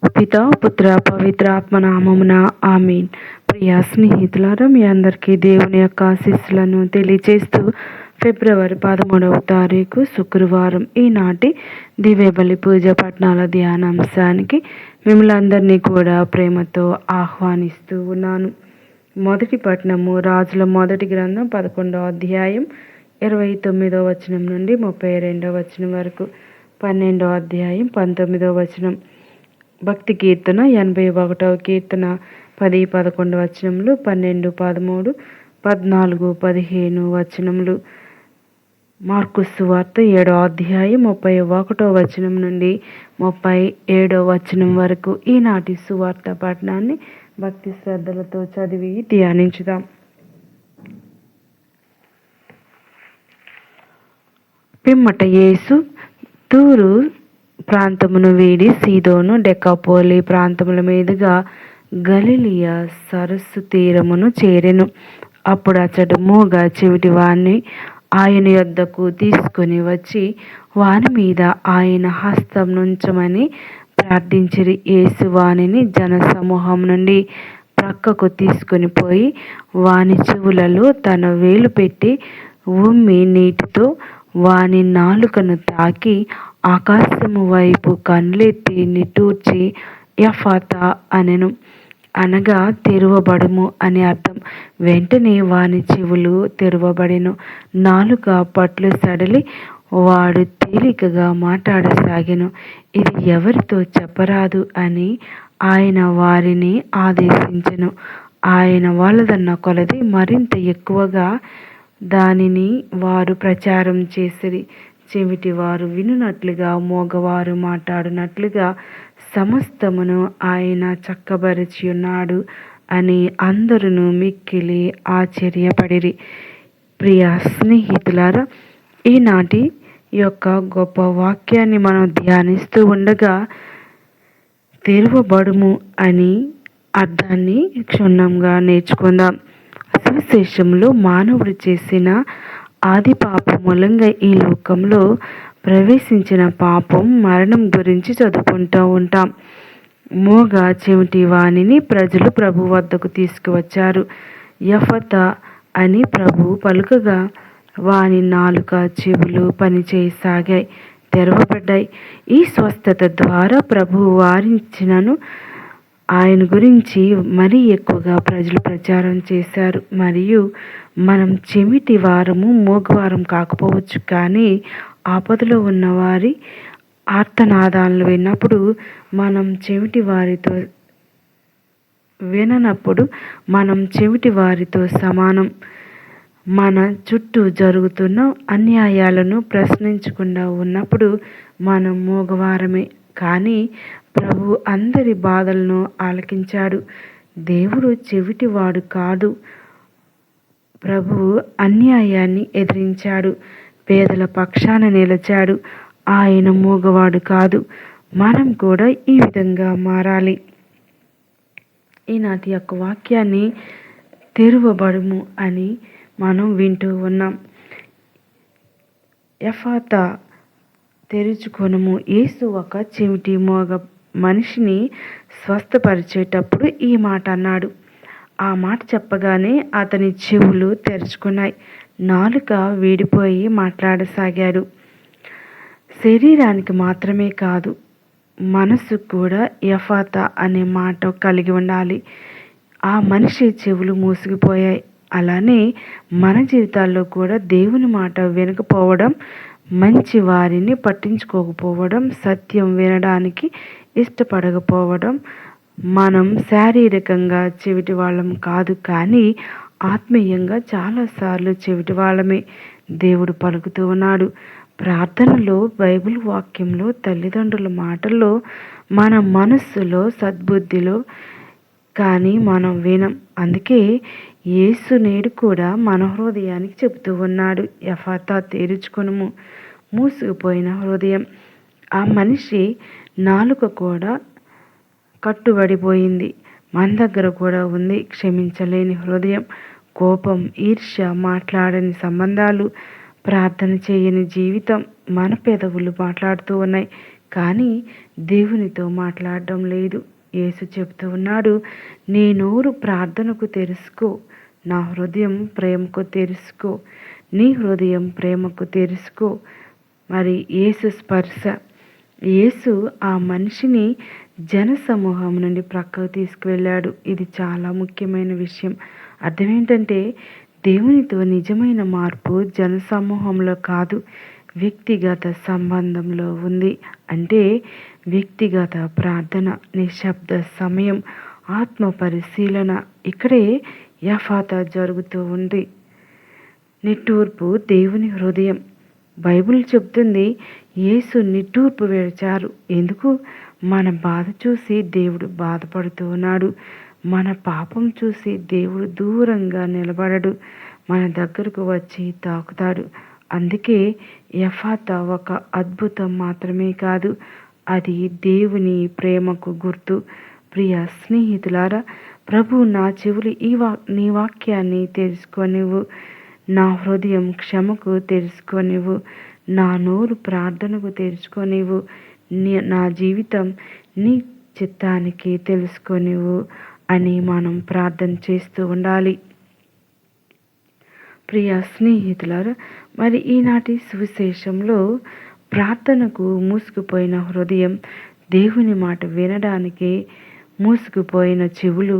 పిత పుత్ర పవిత్ర ఆత్మనామమున ఆమీన్. ప్రియ స్నేహితులారా, మీ అందరికీ దేవుని యొక్క ఆశీస్సులను తెలియజేస్తూ ఫిబ్రవరి 13వ తారీఖు శుక్రవారం ఈనాటి దివ్యబలి పూజ పట్నాల ధ్యానాంశానికి మిమ్మల్ని అందరినీ కూడా ప్రేమతో ఆహ్వానిస్తూ ఉన్నాను. మొదటి పట్టణము రాజుల మొదటి గ్రంథం 11వ అధ్యాయం 29వ వచనం నుండి 32వ వచనం వరకు, 12వ అధ్యాయం 19వ వచనం, భక్తి కీర్తన 81వ కీర్తన 10, 11 వచనములు, 12, 13, 14, 15 వచనములు, మార్కు సువార్త 7వ అధ్యాయం 31వ వచనం నుండి 37వ వచనం వరకు ఈనాటి సువార్త పఠనాన్ని భక్తి శ్రద్ధలతో చదివి ధ్యానించుదాం. పిమ్మట యేసు తూరు ప్రాంతమును వీడి సీదోను, డెకాపోలి ప్రాంతముల మీదుగా గలిలియ సరస్సు తీరమును చేరెను. అప్పుడు అతడు మూగ చెవిటి వాణ్ణి ఆయన యొద్దకు తీసుకుని వచ్చి వాని మీద ఆయన హస్తం నుంచమని ప్రార్థించిరి. యేసు వానిని జనసమూహం నుండి ప్రక్కకు తీసుకుని పోయి వాని చెవులలో తన వేలు పెట్టి ఉమ్మి నీటితో వాని నాలుకను తాకి ఆకాశము వైపు కన్నులెత్తి నిట్టూర్చి ఎఫాతా అనెను, అనగా తెరువబడుము అని అర్థం. వెంటనే వాని చెవులు తెరువబడెను, నాలుక పట్లు సడలి వాడు తేలికగా మాట్లాడసాగెను. ఇది ఎవరితో చెప్పరాదు అని ఆయన వారిని ఆదేశించెను. ఆయన వాళ్ళదన్న కొలది మరింత ఎక్కువగా దానిని వారు ప్రచారం చేసిరి. చెవిటి వారు వినునట్లుగా, మోగవారు మాట్లాడినట్లుగా సమస్తమును ఆయన చక్కబరిచి ఉన్నాడు అని అందరూ మిక్కిలి ఆశ్చర్యపడిరి. ప్రియ స్నేహితులారా, ఈనాటి యొక్క గొప్ప వాక్యాన్ని మనం ధ్యానిస్తూ ఉండగా తెరువబడుము అని అర్థాన్ని క్షుణ్ణంగా నేర్చుకుందాం. సువిశేషంలో మానవుడు చేసిన ఆది పాపం మూలంగా ఈ లోకంలో ప్రవేశించిన పాపం, మరణం గురించి చదువుకుంటూ ఉంటాం. మోగ చెవిటి వాణిని ప్రజలు ప్రభు వద్దకు తీసుకువచ్చారు. ఎఫతా అని ప్రభు పలుకగా వాని నాలుక, చెవులు పనిచేయసాగాయి, తెరవబడ్డాయి. ఈ స్వస్థత ద్వారా ప్రభు వారించినను ఆయన గురించి మరీ ఎక్కువగా ప్రజలు ప్రచారం చేశారు. మరియు మనం చెవిటి వారము, మోగవారం కాకపోవచ్చు, కానీ ఆపదలో ఉన్నవారి ఆర్తనాదాలను విన్నప్పుడు మనం చెవిటి వారితో విననప్పుడు మనం చెవిటి వారితో సమానం. మన చుట్టూ జరుగుతున్న అన్యాయాలను ప్రశ్నించకుండా ఉన్నప్పుడు మనం మోగవారమే. కానీ ప్రభు అందరి బాధలను ఆలకించాడు. దేవుడు చెవిటివాడు కాదు. ప్రభువు అన్యాయాన్ని ఎదిరించాడు, పేదల పక్షాన నిలిచాడు. ఆయన మూగవాడు కాదు. మనం కూడా ఈ విధంగా మారాలి. ఈనాటి యొక్క వాక్యాన్ని తెరువబడుము అని మనం వింటూ ఉన్నాం. ఎఫాతా, తెరుచుకొనుము. యేసు ఒక చెవిటి మోగ మనిషిని స్వస్థపరిచేటప్పుడు ఈ మాట అన్నాడు. ఆ మాట చెప్పగానే అతని చెవులు తెరుచుకున్నాయి, నాలుక వీడిపోయి మాట్లాడసాగాడు. శరీరానికి మాత్రమే కాదు, మనసు కూడా ఎఫాతా అనే మాట కలిగి ఉండాలి. ఆ మనిషి చెవులు మూసుకుపోయాయి. అలానే మన జీవితాల్లో కూడా దేవుని మాట వినకపోవడం, మంచి వారిని పట్టించుకోకపోవడం, సత్యం వినడానికి ఇష్టపడకపోవడం, మనం శారీరకంగా చెవిటి వాళ్ళం కాదు, కానీ ఆత్మీయంగా చాలాసార్లు చెవిటి వాళ్ళమే. దేవుడు పలుకుతూ ఉన్నాడు. ప్రార్థనలో, బైబిల్ వాక్యంలో, తల్లిదండ్రుల మాటల్లో, మన మనస్సులో, సద్బుద్ధిలో కానీ మనం వినం. అందుకే యేసు నేడు కూడా మన హృదయానికి చెబుతూ ఉన్నాడు, ఎఫాతా, తెరుచుకొనుము. మూసుకుపోయిన హృదయం. ఆ మనిషి నాలుక కూడా కట్టుబడిపోయింది. మన దగ్గర కూడా ఉంది క్షమించలేని హృదయం, కోపం, ఈర్ష్య, మాట్లాడని సంబంధాలు, ప్రార్థన చేయని జీవితం. మన పెదవులు మాట్లాడుతూ ఉన్నాయి, కానీ దేవునితో మాట్లాడడం లేదు. యేసు చెప్తూ ఉన్నాడు, నీ నోరు ప్రార్థనకు తెరుచుకో, నా హృదయం ప్రేమకు తెరుచుకో, నీ హృదయం ప్రేమకు తెరుచుకో. మరి యేసు స్పర్శ, యేసు ఆ మనిషిని జనసమూహం నుండి ప్రక్కకు తీసుకువెళ్ళాడు. ఇది చాలా ముఖ్యమైన విషయం. అర్థం ఏంటంటే, దేవునితో నిజమైన మార్పు జనసమూహంలో కాదు, వ్యక్తిగత సంబంధంలో ఉంది. అంటే వ్యక్తిగత ప్రార్థన, నిశ్శబ్ద సమయం, ఆత్మ పరిశీలన. ఇక్కడే యఫాతా జరుగుతూ ఉంది. నిట్టూర్పు దేవుని హృదయం. బైబిల్ చెప్తుంది, యేసు నిట్టూర్పు విడిచారు. ఎందుకు? మన బాధ చూసి దేవుడు బాధపడుతూ ఉన్నాడు. మన పాపం చూసి దేవుడు దూరంగా నిలబడడు, మన దగ్గరకు వచ్చి తాకుతాడు. అందుకే యఫాతా ఒక అద్భుతం మాత్రమే కాదు, అది దేవుని ప్రేమకు గుర్తు. ప్రియ స్నేహితులారా, ప్రభు నా చెవులు నీ వాక్యాన్ని తెలుసుకొనివ్వు, నా హృదయం క్షమకు తెలుసుకొనివ్వు, నా నోరు ప్రార్థనకు తెరుచుకొనివ్వు, నా జీవితం నీ చిత్తానికి తెలుసుకొనివ్వు అని మనం ప్రార్థన చేస్తూ ఉండాలి. ప్రియ స్నేహితులారా, మరి ఈనాటి సువిశేషంలో ప్రార్థనకు మూసుకుపోయిన హృదయం, దేవుని మాట వినడానికి మూసుకుపోయిన చెవులు,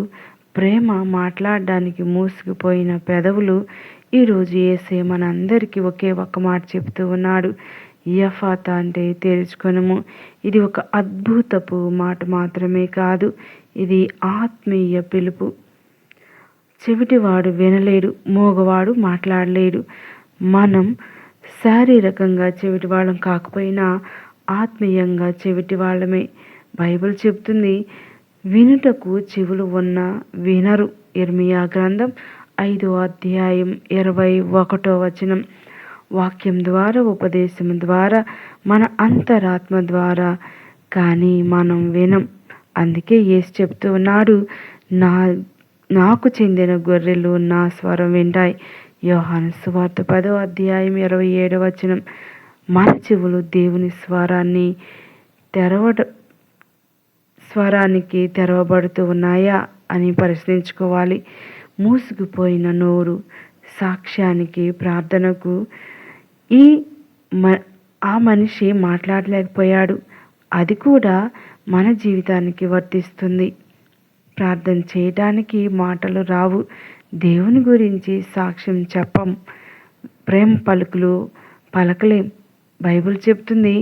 ప్రేమ మాట్లాడడానికి మూసుకుపోయిన పెదవులు. ఈరోజు యేసే మనందరికీ ఒకే ఒక్క మాట చెప్తూ ఉన్నాడు, యఫాతా అంటే తెరుచుకొనుము. ఇది ఒక అద్భుతపు మాట మాత్రమే కాదు, ఇది ఆత్మీయ పిలుపు. చెవిటివాడు వినలేడు, మోగవాడు మాట్లాడలేడు. మనం శారీరకంగా చెవిటి వాళ్ళం కాకపోయినా ఆత్మీయంగా చెవిటి వాళ్ళమే. బైబిల్ చెప్తుంది, వినుటకు చెవులు ఉన్నా వినరు. ఇర్మియా గ్రంథం 5వ అధ్యాయం 21వ వచనం. వాక్యం ద్వారా, ఉపదేశం ద్వారా, మన అంతరాత్మ ద్వారా కానీ మనం వినం. అందుకే యేసు చెప్తూ ఉన్నాడు, నాకు చెందిన గొర్రెలు నా స్వరం వింటాయి. యోహాను సువార్త 10వ అధ్యాయం 27వ వచనం. మన చెవులు దేవుని స్వరానికి తెరవబడుతూ ఉన్నాయా అని ప్రశ్నించుకోవాలి. మూసుకుపోయిన నోరు సాక్ష్యానికి, ప్రార్థనకు. ఆ మనిషి మాట్లాడలేకపోయాడు. అది కూడా మన జీవితానికి వర్తిస్తుంది. ప్రార్థన చేయడానికి మాటలు రావు, దేవుని గురించి సాక్ష్యం చెప్పం, ప్రేమ పలుకులు పలకలేం. బైబిల్ చెప్తుంది,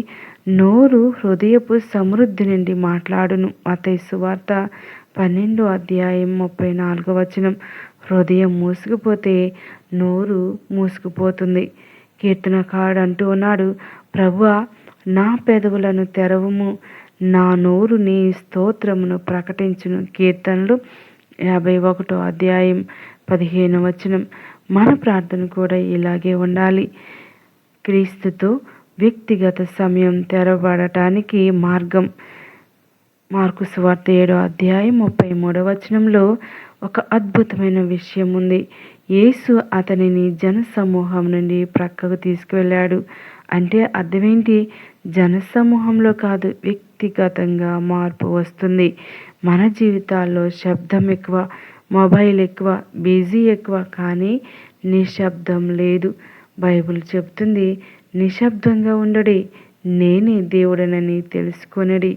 నోరు హృదయపు సమృద్ధి నుండి మాట్లాడును. మత్తయి సువార్త 12వ అధ్యాయం 34వ వచనం. హృదయం మూసుకుపోతే నోరు మూసుకుపోతుంది. కీర్తనకారుడు అంటూ ఉన్నాడు, ప్రభువా నా పెదవులను తెరవుము, నా నోరు నీ స్తోత్రమును ప్రకటించును. కీర్తనలు 51వ అధ్యాయం 15వ వచనం. మన ప్రార్థన కూడా ఇలాగే ఉండాలి. క్రీస్తుతో వ్యక్తిగత సమయం తెరవబడటానికి మార్గం. మార్కు సువార్త 7వ అధ్యాయం 33వ వచనంలో ఒక అద్భుతమైన విషయం ఉంది. యేసు అతనిని జనసమూహం నుండి ప్రక్కకు తీసుకువెళ్ళాడు. అంటే అర్థమేంటి? జనసమూహంలో కాదు, వ్యక్తిగతంగా మార్పు వస్తుంది. మన జీవితాల్లో శబ్దం ఎక్కువ, మొబైల్ ఎక్కువ, బిజీ ఎక్కువ, కానీ నిశ్శబ్దం లేదు. బైబిల్ చెప్తుంది, నిశ్శబ్దంగా ఉండడి, నేనే దేవుడనని తెలుసుకొనడి.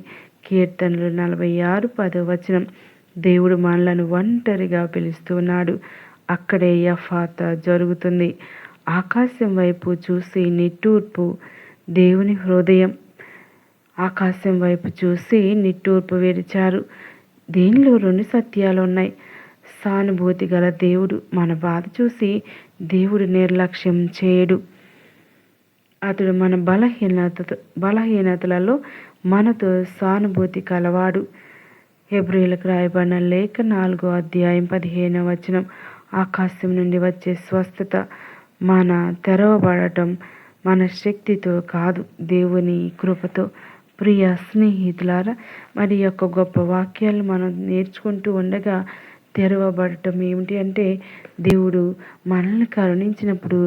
కీర్తనలు 46:10 వచనం. దేవుడు మనలను ఒంటరిగా పిలుస్తున్నాడు. అక్కడే యఫాతా జరుగుతుంది. ఆకాశం వైపు చూసి నిట్టూర్పు దేవుని హృదయం. ఆకాశం వైపు చూసి నిట్టూర్పు విడిచారు. దీనిలో 2 సత్యాలు ఉన్నాయి. సానుభూతి గల దేవుడు. మన బాధ చూసి దేవుడు నిర్లక్ష్యం చేయడు. అతడు మన బలహీనతలలో మనతో సానుభూతి కలవాడు. హెబ్రీయులకు రాయబడిన లేఖ 4వ అధ్యాయం 15వ వచనం. ఆకాశం నుండి వచ్చే స్వస్థత, మన తెరవబడటం మన శక్తితో కాదు, దేవుని కృపతో. ప్రియ స్నేహితులారా, మరి యొక్క గొప్ప వాక్యాలు మనం నేర్చుకుంటూ ఉండగా తెరవబడటం ఏమిటి అంటే, దేవుడు మనల్ని కరుణించినప్పుడు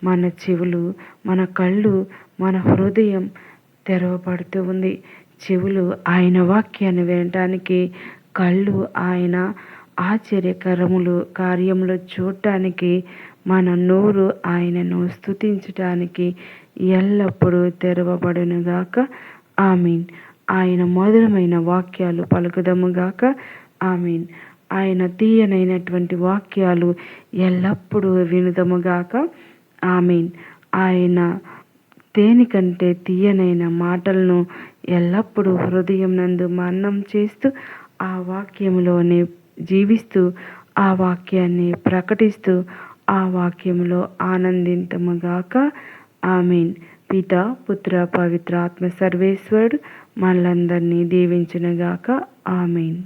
మన చెవులు, మన కళ్ళు, మన హృదయం తెరవబడుతూ ఉంది. చెవులు ఆయన వాక్యాన్ని వినటానికి, కళ్ళు ఆయన ఆశ్చర్యకరములు కార్యములు చూడటానికి, మన నోరు ఆయనను స్తుతించటానికి ఎల్లప్పుడూ తెరవబడునుగాక. ఆమీన్. ఆయన మధురమైన వాక్యాలు పలుకుదముగాక. ఆమీన్. ఆయన తీయనైనటువంటి వాక్యాలు ఎల్లప్పుడూ వినుదముగాక. ఆమీన్. ఆయన తేనె కంటే తీయనైన మాటలను ఎల్లప్పుడూ హృదయం నందు మననం చేస్తూ, ఆ వాక్యములోనే జీవిస్తూ, ఆ వాక్యాన్ని ప్రకటిస్తూ, ఆ వాక్యములో ఆనందింతముగాక. ఆమీన్. పిత, పుత్ర, పవిత్ర ఆత్మ సర్వేశ్వరుడు మనలందరినీ దీవించునుగాక. ఆమీన్.